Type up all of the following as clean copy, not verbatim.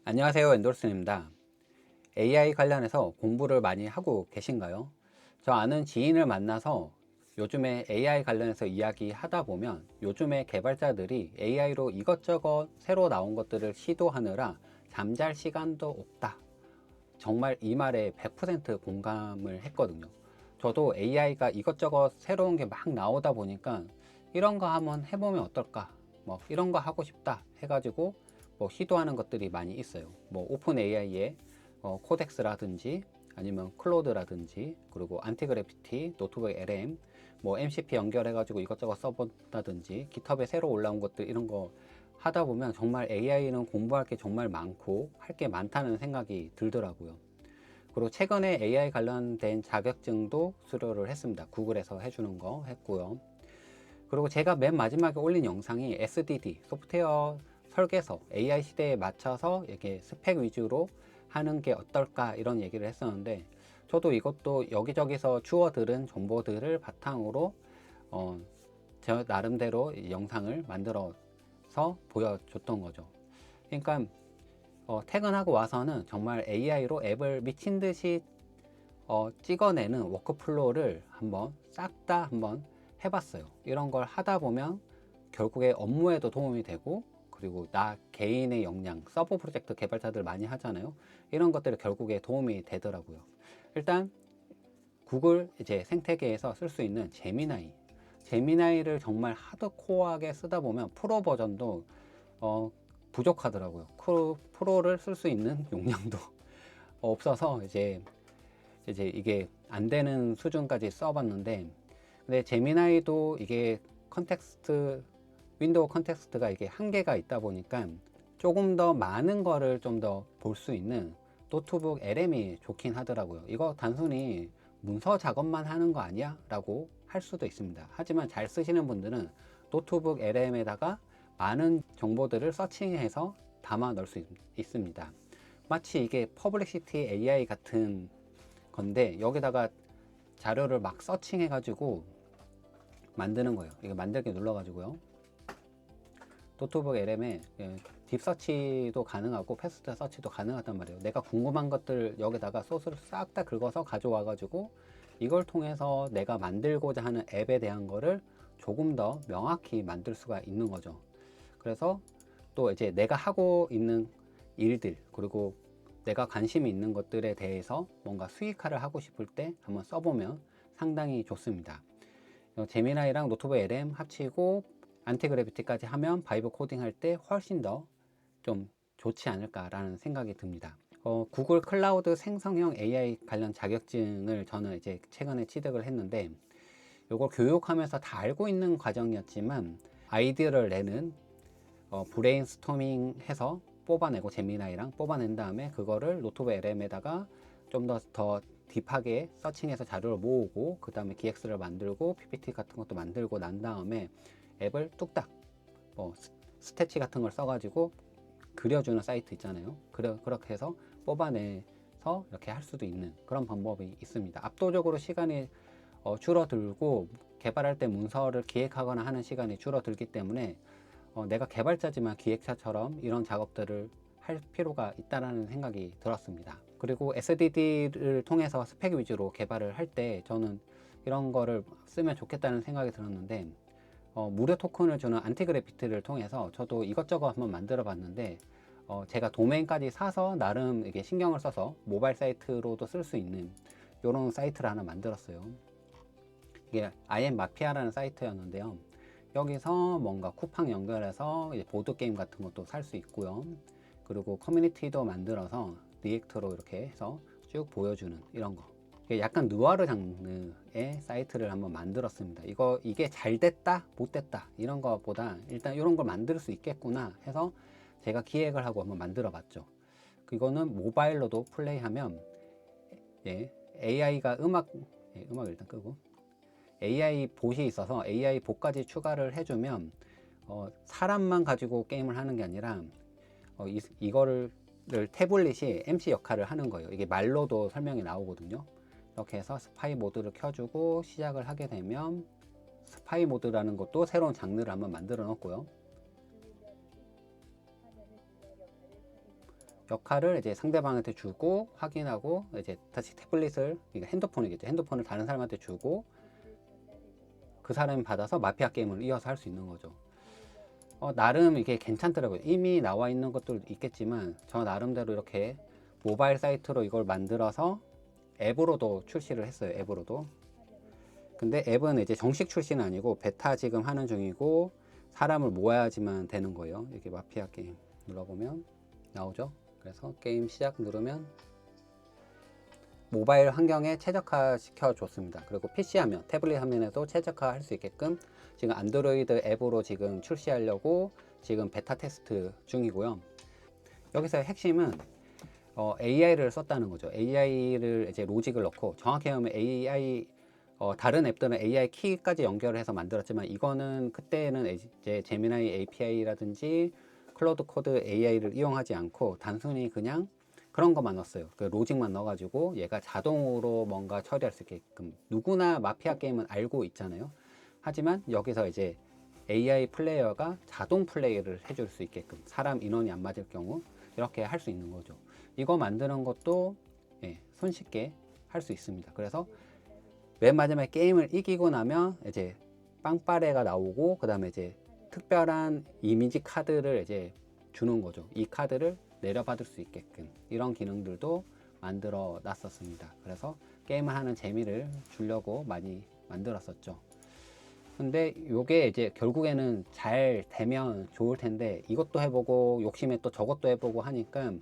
안녕하세요, 엔돌슨입니다. AI 관련해서 공부를 많이 하고 계신가요? 저 아는 지인을 만나서 요즘에 AI 관련해서 이야기하다 보면 요즘에 개발자들이 AI로 이것저것 새로 나온 것들을 시도하느라 잠잘 시간도 없다. 정말 이 말에 100% 공감을 했거든요. 저도 AI가 이것저것 새로운 게 막 나오다 보니까 이런 거 한번 해보면 어떨까? 뭐 이런 거 하고 싶다 해가지고 뭐 시도하는 것들이 많이 있어요. 뭐 오픈 AI의 코덱스라든지 아니면 클로드라든지 그리고 안티그래피티, 노트북 LM, 뭐 MCP 연결해가지고 이것저것 써본다든지 깃허브에 새로 올라온 것들 이런 거 하다 보면 정말 AI는 공부할 게 정말 많고 할 게 많다는 생각이 들더라고요. 그리고 최근에 AI 관련된 자격증도 수료를 했습니다. 구글에서 해주는 거 했고요. 그리고 제가 맨 마지막에 올린 영상이 SDD, 소프트웨어 설계서, AI 시대에 맞춰서 이렇게 스펙 위주로 하는 게 어떨까 이런 얘기를 했었는데 저도 이것도 여기저기서 주워 들은 정보들을 바탕으로 저 나름대로 영상을 만들어서 보여줬던 거죠. 그러니까 퇴근하고 와서는 정말 AI로 앱을 미친 듯이 찍어내는 워크플로우를 한번 싹 다 한번 해봤어요. 이런 걸 하다 보면 결국에 업무에도 도움이 되고 그리고 나 개인의 역량, 서버 프로젝트 개발자들 많이 하잖아요. 이런 것들이 결국에 도움이 되더라고요. 일단 구글 이제 생태계에서 쓸 수 있는 제미나이를 정말 하드코어하게 쓰다 보면 프로 버전도 부족하더라고요. 프로를 쓸 수 있는 용량도 없어서 이제 이게 안 되는 수준까지 써봤는데, 근데 제미나이도 이게 윈도우 컨텍스트가 이게 한계가 있다 보니까 조금 더 많은 거를 좀 더 볼 수 있는 노트북 LM이 좋긴 하더라고요. 이거 단순히 문서 작업만 하는 거 아니야? 라고 할 수도 있습니다. 하지만 잘 쓰시는 분들은 노트북 LM에다가 많은 정보들을 서칭해서 담아 넣을 수 있습니다. 마치 이게 퍼블릭시티 AI 같은 건데 여기다가 자료를 막 서칭해 가지고 만드는 거예요. 이거 만들기 눌러 가지고요. 노트북 LM에 딥 서치도 가능하고 패스트 서치도 가능하단 말이에요. 내가 궁금한 것들 여기다가 소스를 싹 다 긁어서 가져와 가지고 이걸 통해서 내가 만들고자 하는 앱에 대한 거를 조금 더 명확히 만들 수가 있는 거죠. 그래서 또 이제 내가 하고 있는 일들 그리고 내가 관심이 있는 것들에 대해서 뭔가 수익화를 하고 싶을 때 한번 써보면 상당히 좋습니다. 제미나이랑 노트북 LM 합치고 안티그래비티까지 하면 바이브 코딩 할 때 훨씬 더 좀 좋지 않을까라는 생각이 듭니다. 구글 클라우드 생성형 AI 관련 자격증을 저는 이제 최근에 취득을 했는데 이걸 교육하면서 다 알고 있는 과정이었지만 아이디어를 내는 브레인스토밍 해서 뽑아내고 제미나이랑 뽑아낸 다음에 그거를 노트북 LM에다가 좀 더 딥하게 서칭해서 자료를 모으고 그 다음에 기획서를 만들고 PPT 같은 것도 만들고 난 다음에 앱을 뚝딱 스태치 같은 걸 써가지고 그려주는 사이트 있잖아요. 그렇게 해서 뽑아내서 이렇게 할 수도 있는 그런 방법이 있습니다. 압도적으로 시간이 줄어들고 개발할 때 문서를 기획하거나 하는 시간이 줄어들기 때문에 내가 개발자지만 기획자처럼 이런 작업들을 할 필요가 있다는 생각이 들었습니다. 그리고 SDD를 통해서 스펙 위주로 개발을 할 때 저는 이런 거를 쓰면 좋겠다는 생각이 들었는데 무료 토큰을 주는 안티그래피티를 통해서 저도 이것저것 한번 만들어 봤는데 제가 도메인까지 사서 나름 이게 신경을 써서 모바일 사이트로도 쓸 수 있는 이런 사이트를 하나 만들었어요. 이게 IM마피아라는 사이트였는데요. 여기서 뭔가 쿠팡 연결해서 보드게임 같은 것도 살 수 있고요. 그리고 커뮤니티도 만들어서 리액트로 이렇게 해서 쭉 보여주는 이런 거. 약간 누아르 장르의 사이트를 한번 만들었습니다. 이게 잘 됐다, 못 됐다 이런 거보다 일단 이런 걸 만들 수 있겠구나 해서 제가 기획을 하고 한번 만들어 봤죠. 이거는 모바일로도 플레이하면 AI가 음악 일단 끄고 AI 봇이 있어서 AI 봇까지 추가를 해주면 사람만 가지고 게임을 하는 게 아니라 이거를 태블릿이 MC 역할을 하는 거예요. 이게 말로도 설명이 나오거든요. 이렇게 해서 스파이 모드를 켜주고 시작을 하게 되면 스파이 모드라는 것도 새로운 장르를 한번 만들어 놓고요. 역할을 이제 상대방한테 주고 확인하고 이제 다시 태블릿을, 그러니까 핸드폰이겠죠. 핸드폰을 다른 사람한테 주고 그 사람이 받아서 마피아 게임을 이어서 할 수 있는 거죠. 나름 이게 괜찮더라고요. 이미 나와 있는 것도 있겠지만 저 나름대로 이렇게 모바일 사이트로 이걸 만들어서 앱으로도 출시를 했어요. 앱으로도. 근데 앱은 이제 정식 출시는 아니고 베타 지금 하는 중이고 사람을 모아야지만 되는 거예요. 이렇게 마피아 게임 눌러보면 나오죠. 그래서 게임 시작 누르면 모바일 환경에 최적화 시켜 줬습니다. 그리고 PC 화면, 태블릿 화면에도 최적화 할 수 있게끔 지금 안드로이드 앱으로 지금 출시하려고 지금 베타 테스트 중이고요. 여기서 핵심은 AI를 썼다는 거죠. AI를 이제 로직을 넣고, 정확히 하면 AI, 다른 앱들은 AI 키까지 연결을 해서 만들었지만 이거는 그때는 이제 제미나이 API라든지 클로드 코드 AI를 이용하지 않고 단순히 그냥 그런 것만 넣었어요. 그 로직만 넣어가지고 얘가 자동으로 뭔가 처리할 수 있게끔. 누구나 마피아 게임은 알고 있잖아요. 하지만 여기서 이제 AI 플레이어가 자동 플레이를 해줄 수 있게끔, 사람 인원이 안 맞을 경우 이렇게 할 수 있는 거죠. 이거 만드는 것도 손쉽게 할 수 있습니다. 그래서 맨 마지막에 게임을 이기고 나면 이제 빵빠레가 나오고, 그 다음에 이제 특별한 이미지 카드를 이제 주는 거죠. 이 카드를 내려받을 수 있게끔 이런 기능들도 만들어 놨었습니다. 그래서 게임을 하는 재미를 주려고 많이 만들었었죠. 근데 요게 이제 결국에는 잘 되면 좋을 텐데, 이것도 해보고 욕심에 또 저것도 해보고 하니까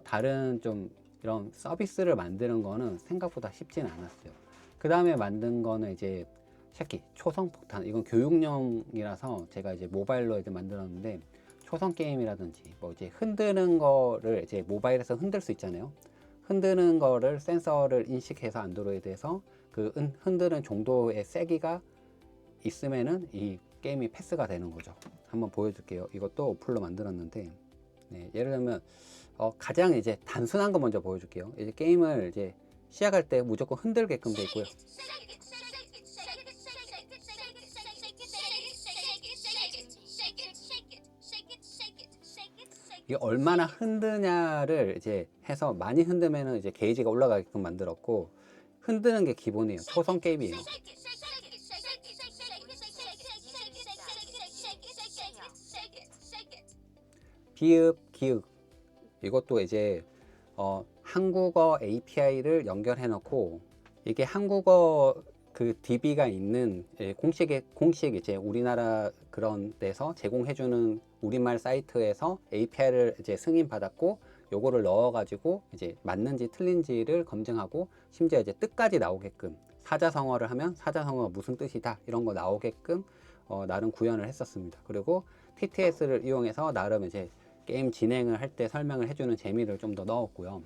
다른 좀 이런 서비스를 만드는 거는 생각보다 쉽지는 않았어요. 그 다음에 만든 거는 이제 샤키 초성폭탄. 이건 교육용이라서 제가 이제 모바일로 이제 만들었는데, 초성 게임이라든지 뭐 이제 흔드는 거를 이제 모바일에서 흔들 수 있잖아요. 흔드는 거를 센서를 인식해서 안드로이드에서 그 흔드는 정도의 세기가 있으면은 이 게임이 패스가 되는 거죠. 한번 보여줄게요. 이것도 어플로 만들었는데, 예를 들면 가장 이제 단순한 거 먼저 보여줄게요. 이제 게임을 이제 시작할 때 무조건 흔들게끔 돼 있고요. 이게 얼마나 흔드냐를 이제 해서 많이 흔들면은 이제 게이지가 올라가게끔 만들었고, 흔드는 게 기본이에요. 초성 게임이에요. 비읍, 기읍, 이것도 이제 한국어 API를 연결해 놓고, 이게 한국어 그 DB가 있는 공식 이제 우리나라 그런 데서 제공해주는 우리말 사이트에서 API를 이제 승인받았고, 요거를 넣어가지고 이제 맞는지 틀린지를 검증하고, 심지어 이제 뜻까지 나오게끔, 사자성어를 하면 사자성어가 무슨 뜻이다 이런 거 나오게끔 나름 구현을 했었습니다. 그리고 TTS를 이용해서 나름 이제 게임 진행을 할 때 설명을 해주는 재미를 좀 더 넣었고요.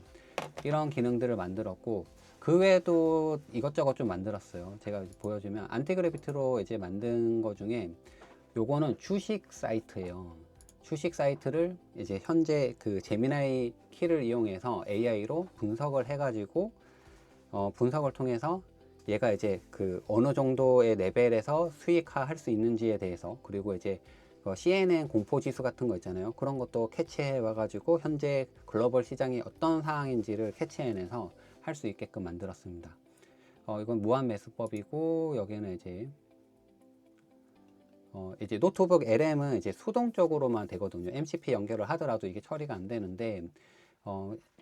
이런 기능들을 만들었고, 그 외에도 이것저것 좀 만들었어요. 제가 보여주면 안티그래비티로 이제 만든 거 중에 요거는 주식 사이트예요. 주식 사이트를 이제 현재 그 제미나이 키를 이용해서 AI로 분석을 해가지고 분석을 통해서 얘가 이제 그 어느 정도의 레벨에서 수익화 할 수 있는지에 대해서, 그리고 이제 CNN 공포지수 같은 거 있잖아요. 그런 것도 캐치해 와가지고 현재 글로벌 시장이 어떤 상황인지를 캐치해내서 할 수 있게끔 만들었습니다. 이건 무한 매수법이고, 여기는 이제 노트북 LM은 이제 수동적으로만 되거든요. MCP 연결을 하더라도 이게 처리가 안 되는데,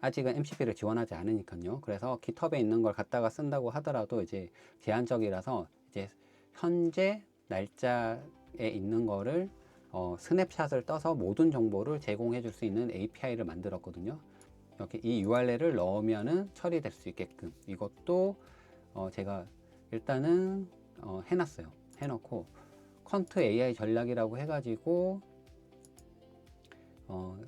아직은 MCP를 지원하지 않으니까요. 그래서 GitHub에 있는 걸 갖다가 쓴다고 하더라도 이제 제한적이라서 이제 현재 날짜에 있는 거를 스냅샷을 떠서 모든 정보를 제공해 줄 수 있는 API를 만들었거든요. 이렇게 이 URL을 넣으면은 처리될 수 있게끔 이것도 제가 일단은 해놨어요. 해놓고 퀀트 AI 전략이라고 해가지고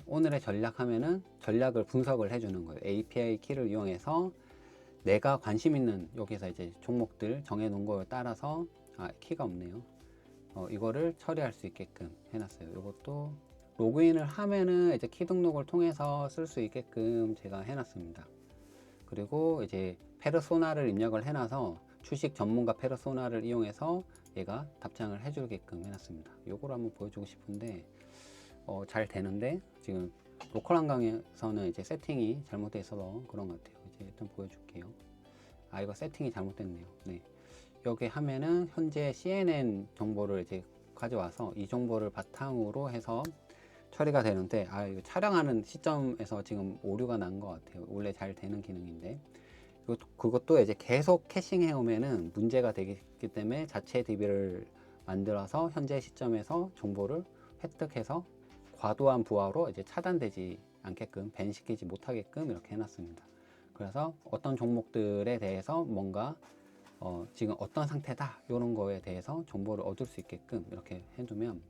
오늘의 전략 하면은 전략을 분석을 해주는 거예요. API 키를 이용해서 내가 관심 있는 여기서 이제 종목들 정해 놓은 거에 따라서 키가 없네요. 이거를 처리할 수 있게끔 해놨어요. 이것도 로그인을 하면은 이제 키 등록을 통해서 쓸 수 있게끔 제가 해놨습니다. 그리고 이제 페르소나를 입력을 해놔서 주식 전문가 페르소나를 이용해서 얘가 답장을 해주게끔 해놨습니다. 요거를 한번 보여주고 싶은데 잘 되는데 지금 로컬 한강에서는 이제 세팅이 잘못돼 있어서 그런 것 같아요. 이제 일단 보여줄게요. 아, 이거 세팅이 잘못됐네요. 네. 여기 하면은 현재 CNN 정보를 이제 가져와서 이 정보를 바탕으로 해서 처리가 되는데, 아, 이거 촬영하는 시점에서 지금 오류가 난 것 같아요. 원래 잘 되는 기능인데. 그것도 이제 계속 캐싱 해오면은 문제가 되기 때문에 자체 DB를 만들어서 현재 시점에서 정보를 획득해서 과도한 부하로 이제 차단되지 않게끔, 밴시키지 못하게끔 이렇게 해놨습니다. 그래서 어떤 종목들에 대해서 뭔가 지금 어떤 상태다 이런 거에 대해서 정보를 얻을 수 있게끔 이렇게 해두면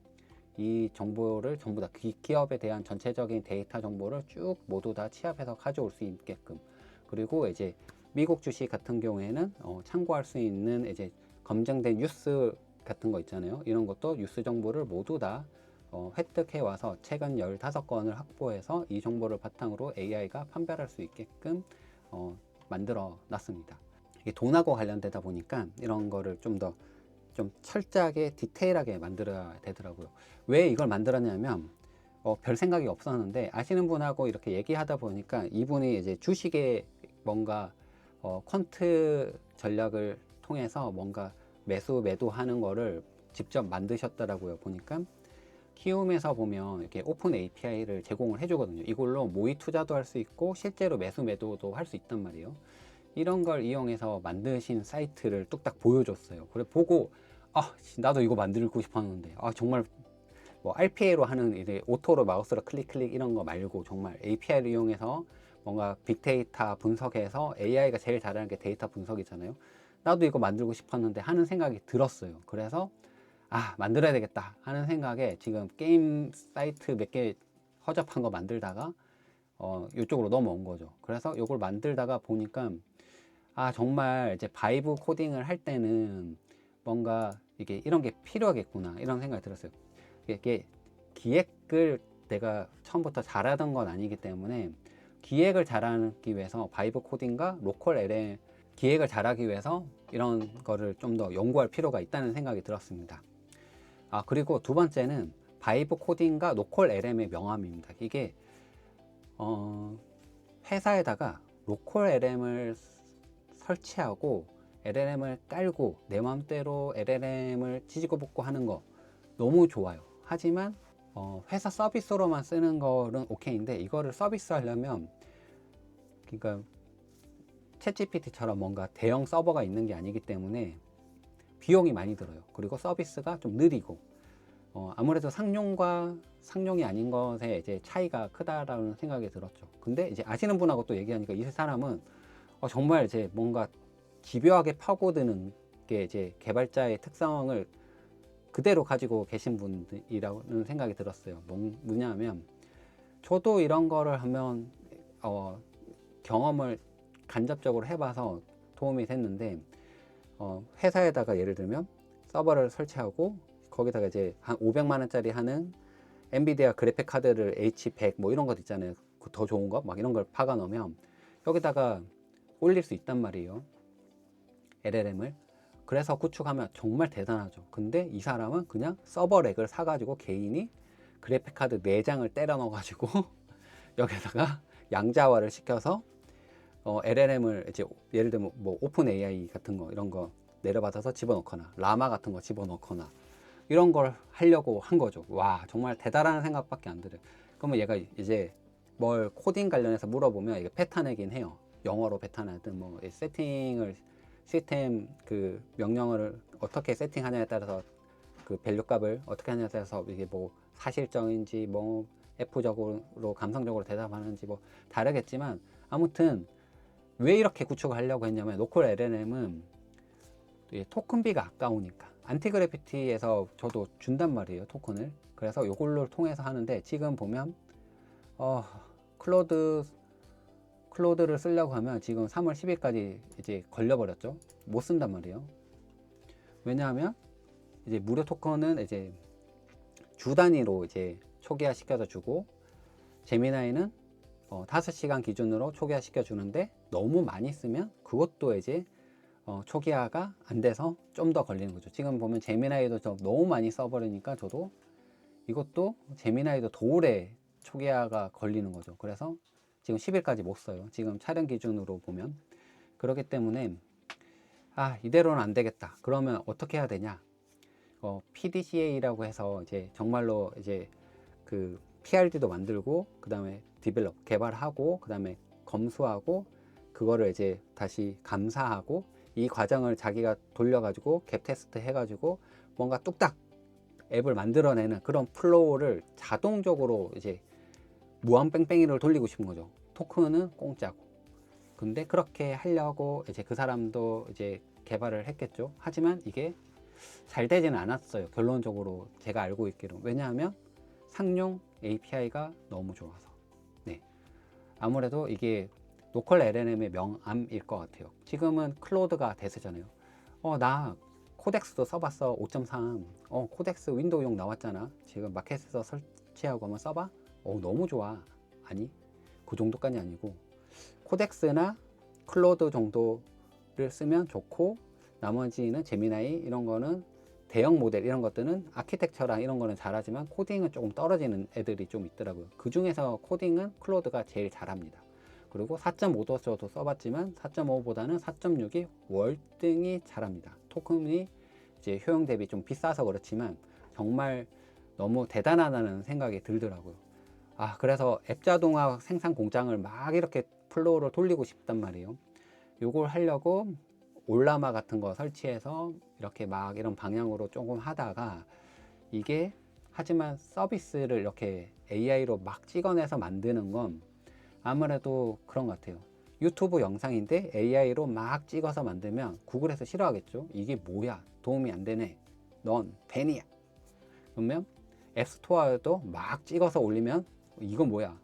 이 정보를 전부 다 기업에 대한 전체적인 데이터 정보를 쭉 모두 다 취합해서 가져올 수 있게끔, 그리고 이제 미국 주식 같은 경우에는 참고할 수 있는 이제 검증된 뉴스 같은 거 있잖아요. 이런 것도 뉴스 정보를 모두 다 획득해 와서 최근 15건을 확보해서 이 정보를 바탕으로 AI가 판별할 수 있게끔 만들어 놨습니다. 이게 돈하고 관련되다 보니까 이런 거를 좀 더 좀 철저하게 디테일하게 만들어야 되더라고요. 왜 이걸 만들었냐면 별 생각이 없었는데 아시는 분하고 이렇게 얘기하다 보니까 이분이 이제 주식에 뭔가 퀀트 전략을 통해서 뭔가 매수 매도하는 거를 직접 만드셨더라고요. 보니까 키움에서 보면 이렇게 오픈 API를 제공을 해주거든요. 이걸로 모의 투자도 할 수 있고 실제로 매수 매도도 할 수 있단 말이에요. 이런 걸 이용해서 만드신 사이트를 뚝딱 보여줬어요. 그래 보고 나도 이거 만들고 싶었는데 정말 뭐 RPA로 하는 이제 오토로 마우스로 클릭 이런 거 말고 정말 API를 이용해서 뭔가 빅데이터 분석해서 AI가 제일 잘하는 게 데이터 분석이잖아요. 나도 이거 만들고 싶었는데 하는 생각이 들었어요. 그래서 만들어야 되겠다 하는 생각에 지금 게임 사이트 몇 개 허접한 거 만들다가 이쪽으로 넘어온 거죠. 그래서 이걸 만들다가 보니까 정말 이제 바이브 코딩을 할 때는 뭔가 이게 이런 게 필요하겠구나 이런 생각이 들었어요. 이게 기획을 내가 처음부터 잘하던 건 아니기 때문에 기획을 잘하기 위해서 바이브 코딩과 로컬 LM 기획을 잘하기 위해서 이런 거를 좀 더 연구할 필요가 있다는 생각이 들었습니다. 그리고 두 번째는 바이브 코딩과 로컬 LM의 명암입니다. 이게 회사에다가 로컬 LM을 설치하고 LLM을 깔고 내 마음대로 LLM을 지지고 볶고 하는 거 너무 좋아요. 하지만 회사 서비스로만 쓰는 거는 오케이인데 이거를 서비스 하려면 그러니까 챗GPT처럼 뭔가 대형 서버가 있는 게 아니기 때문에 비용이 많이 들어요. 그리고 서비스가 좀 느리고 아무래도 상용과 상용이 아닌 것에 이제 차이가 크다라는 생각이 들었죠. 근데 이제 아시는 분하고 또 얘기하니까 이 사람은 정말 이제 뭔가 집요하게 파고드는 게 이제 개발자의 특성을 그대로 가지고 계신 분이라는 생각이 들었어요. 뭐냐면 저도 이런 거를 하면 경험을 간접적으로 해봐서 도움이 됐는데 회사에다가 예를 들면 서버를 설치하고 거기다가 이제 한 500만 원짜리 하는 엔비디아 그래픽 카드를 H100 뭐 이런 것 있잖아요. 더 좋은 거 막 이런 걸 박아 놓으면 여기다가 올릴 수 있단 말이에요. LLM을. 그래서 구축하면 정말 대단하죠. 근데 이 사람은 그냥 서버렉을 사가지고 개인이 그래픽카드 4장을 때려 넣어가지고 여기다가 양자화를 시켜서 LLM을 이제 예를 들면 뭐 오픈 AI 같은 거 이런 거 내려받아서 집어넣거나 라마 같은 거 집어넣거나 이런 걸 하려고 한 거죠. 와, 정말 대단한 생각밖에 안 들어요. 그러면 얘가 이제 뭘 코딩 관련해서 물어보면 이게 패턴내긴 해요. 영어로 패턴하든 뭐 세팅을 시스템 그 명령어를 어떻게 세팅하냐에 따라서 그 밸류 값을 어떻게 하냐에 따라서 이게 뭐 사실적인지 뭐 F적으로 감성적으로 대답하는지 뭐 다르겠지만 아무튼 왜 이렇게 구축을 하려고 했냐면 로컬 LLM은 토큰비가 아까우니까 안티그래피티에서 저도 준단 말이에요, 토큰을. 그래서 이걸로 통해서 하는데 지금 보면 클로드를 쓰려고 하면 지금 3월 10일까지 이제 걸려버렸죠. 못 쓴단 말이에요. 왜냐하면 이제 무료 토큰은 이제 주 단위로 이제 초기화 시켜서 주고 제미나이는 5시간 기준으로 초기화 시켜 주는데 너무 많이 쓰면 그것도 이제 초기화가 안 돼서 좀 더 걸리는 거죠. 지금 보면 제미나이도 너무 많이 써버리니까 저도 이것도 제미나이도 더 오래 초기화가 걸리는 거죠. 그래서 지금 10일까지 못 써요. 지금 촬영 기준으로 보면. 그렇기 때문에 이대로는 안 되겠다. 그러면 어떻게 해야 되냐? PDCA라고 해서 이제 정말로 이제 그 PRD도 만들고, 그 다음에 디벨롭 개발하고, 그 다음에 검수하고, 그거를 이제 다시 감사하고, 이 과정을 자기가 돌려가지고 갭 테스트 해가지고 뭔가 뚝딱 앱을 만들어내는 그런 플로우를 자동적으로 이제 무한 뺑뺑이를 돌리고 싶은 거죠. 토큰은 공짜고. 근데 그렇게 하려고 이제 그 사람도 이제 개발을 했겠죠. 하지만 이게 잘 되지는 않았어요. 결론적으로 제가 알고 있기로. 왜냐하면 상용 API가 너무 좋아서. 네. 아무래도 이게 로컬 LLM의 명암일 것 같아요. 지금은 클로드가 대세잖아요. 나 코덱스도 써봤어. 5.3. 코덱스 윈도우용 나왔잖아. 지금 마켓에서 설치하고 한번 써봐. 너무 좋아. 아니, 그 정도까지 아니고 코덱스나 클로드 정도를 쓰면 좋고, 나머지는 제미나이 이런 거는 대형 모델 이런 것들은 아키텍처랑 이런 거는 잘하지만 코딩은 조금 떨어지는 애들이 좀 있더라고요. 그 중에서 코딩은 클로드가 제일 잘합니다. 그리고 4.5도 저도 써봤지만 4.5보다는 4.6이 월등히 잘합니다. 토큰이 이제 효용 대비 좀 비싸서 그렇지만 정말 너무 대단하다는 생각이 들더라고요. 그래서 앱 자동화 생산 공장을 막 이렇게 플로우로 돌리고 싶단 말이에요. 요걸 하려고 올라마 같은 거 설치해서 이렇게 막 이런 방향으로 조금 하다가, 이게 하지만 서비스를 이렇게 AI로 막 찍어내서 만드는 건 아무래도 그런 것 같아요. 유튜브 영상인데 AI로 막 찍어서 만들면 구글에서 싫어하겠죠. 이게 뭐야, 도움이 안 되네, 넌 벤이야. 그러면 앱스토어에도 막 찍어서 올리면 이건 뭐야,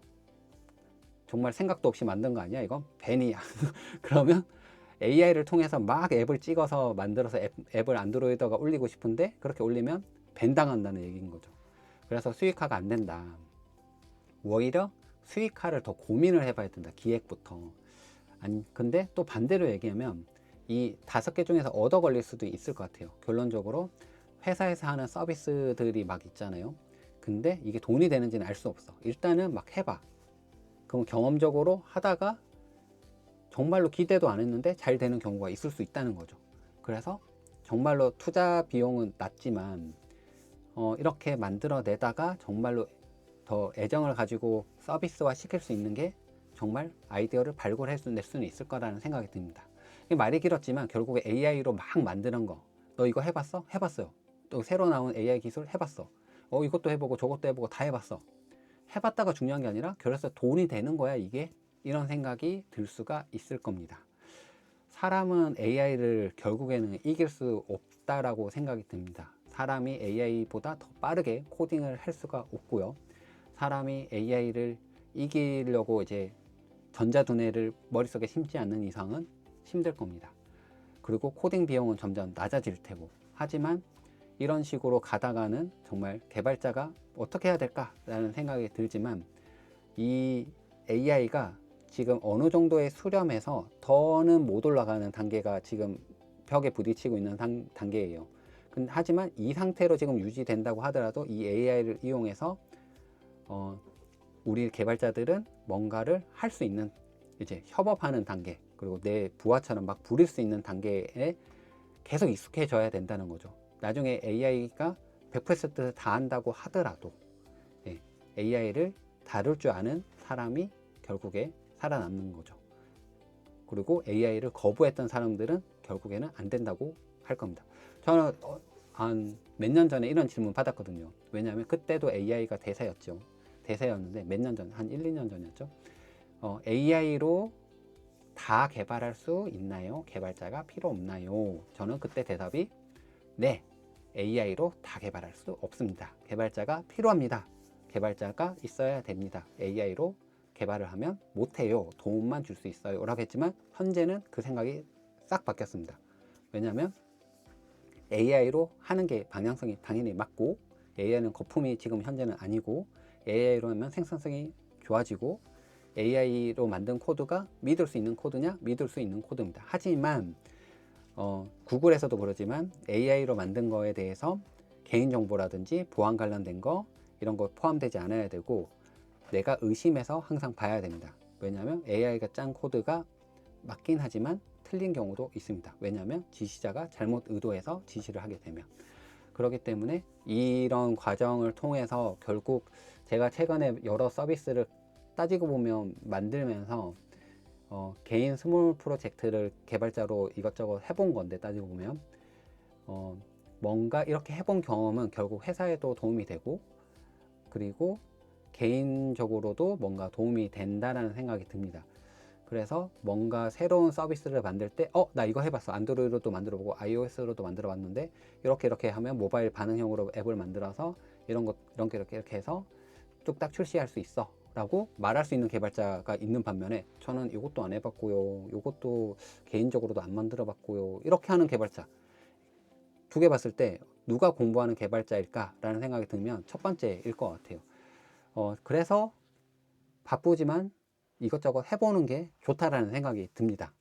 정말 생각도 없이 만든 거 아니야, 이건 벤이야. 그러면 AI를 통해서 막 앱을 찍어서 만들어서 앱을 안드로이드가 올리고 싶은데 그렇게 올리면 벤 당한다는 얘기인 거죠. 그래서 수익화가 안 된다. 오히려 수익화를 더 고민을 해봐야 된다, 기획부터. 아니, 근데 또 반대로 얘기하면 이 5개 중에서 얻어 걸릴 수도 있을 것 같아요. 결론적으로 회사에서 하는 서비스들이 막 있잖아요. 근데 이게 돈이 되는지는 알 수 없어. 일단은 막 해봐. 그럼 경험적으로 하다가 정말로 기대도 안 했는데 잘 되는 경우가 있을 수 있다는 거죠. 그래서 정말로 투자 비용은 낮지만 이렇게 만들어내다가 정말로 더 애정을 가지고 서비스화 시킬 수 있는 게 정말 아이디어를 발굴할 낼 수는 있을 거라는 생각이 듭니다. 말이 길었지만 결국에 AI로 막 만드는 거, 너 이거 해봤어? 해봤어요. 또 새로 나온 AI 기술 해봤어. 이것도 해보고 저것도 해보고 다 해봤어. 해봤다가 중요한 게 아니라 그래서 돈이 되는 거야 이게? 이런 생각이 들 수가 있을 겁니다. 사람은 AI를 결국에는 이길 수 없다라고 생각이 듭니다. 사람이 AI보다 더 빠르게 코딩을 할 수가 없고요. 사람이 AI를 이기려고 이제 전자두뇌를 머릿속에 심지 않는 이상은 힘들 겁니다. 그리고 코딩 비용은 점점 낮아질 테고, 하지만 이런 식으로 가다가는 정말 개발자가 어떻게 해야 될까라는 생각이 들지만, 이 AI가 지금 어느 정도의 수렴해서 더는 못 올라가는 단계가 지금 벽에 부딪히고 있는 단계예요. 하지만 이 상태로 지금 유지된다고 하더라도 이 AI를 이용해서 우리 개발자들은 뭔가를 할 수 있는, 이제 협업하는 단계, 그리고 내 부하처럼 막 부릴 수 있는 단계에 계속 익숙해져야 된다는 거죠. 나중에 AI가 100% 다 한다고 하더라도 AI를 다룰 줄 아는 사람이 결국에 살아남는 거죠. 그리고 AI를 거부했던 사람들은 결국에는 안 된다고 할 겁니다. 저는 한 몇 년 전에 이런 질문 받았거든요. 왜냐하면 그때도 AI가 대세였죠. 대세였는데 몇 년 전, 한 1, 2년 전이었죠. AI로 다 개발할 수 있나요? 개발자가 필요 없나요? 저는 그때 대답이 네, AI로 다 개발할 수 없습니다. 개발자가 필요합니다. 개발자가 있어야 됩니다. AI로 개발을 하면 못해요. 도움만 줄 수 있어요. 라고 했지만 현재는 그 생각이 싹 바뀌었습니다. 왜냐하면 AI로 하는 게 방향성이 당연히 맞고, AI는 거품이 지금 현재는 아니고, AI로 하면 생산성이 좋아지고, AI로 만든 코드가 믿을 수 있는 코드냐? 믿을 수 있는 코드입니다. 하지만 구글에서도 그러지만 AI로 만든 거에 대해서 개인정보라든지 보안 관련된 거 이런 거 포함되지 않아야 되고, 내가 의심해서 항상 봐야 됩니다. 왜냐하면 AI가 짠 코드가 맞긴 하지만 틀린 경우도 있습니다. 왜냐하면 지시자가 잘못 의도해서 지시를 하게 되면. 그렇기 때문에 이런 과정을 통해서 결국 제가 최근에 여러 서비스를 따지고 보면 만들면서 개인 스몰 프로젝트를 개발자로 이것저것 해본 건데, 따지고 보면 뭔가 이렇게 해본 경험은 결국 회사에도 도움이 되고, 그리고 개인적으로도 뭔가 도움이 된다라는 생각이 듭니다. 그래서 뭔가 새로운 서비스를 만들 때 나 이거 해봤어. 안드로이드로도 만들어보고 iOS로도 만들어봤는데 이렇게 하면 모바일 반응형으로 앱을 만들어서 이렇게 해서 뚝딱 출시할 수 있어 라고 말할 수 있는 개발자가 있는 반면에, 저는 이것도 안 해봤고요, 이것도 개인적으로도 안 만들어 봤고요, 이렇게 하는 개발자 두 개 봤을 때 누가 공부하는 개발자일까 라는 생각이 들면 첫 번째일 것 같아요. 그래서 바쁘지만 이것저것 해보는 게 좋다라는 생각이 듭니다.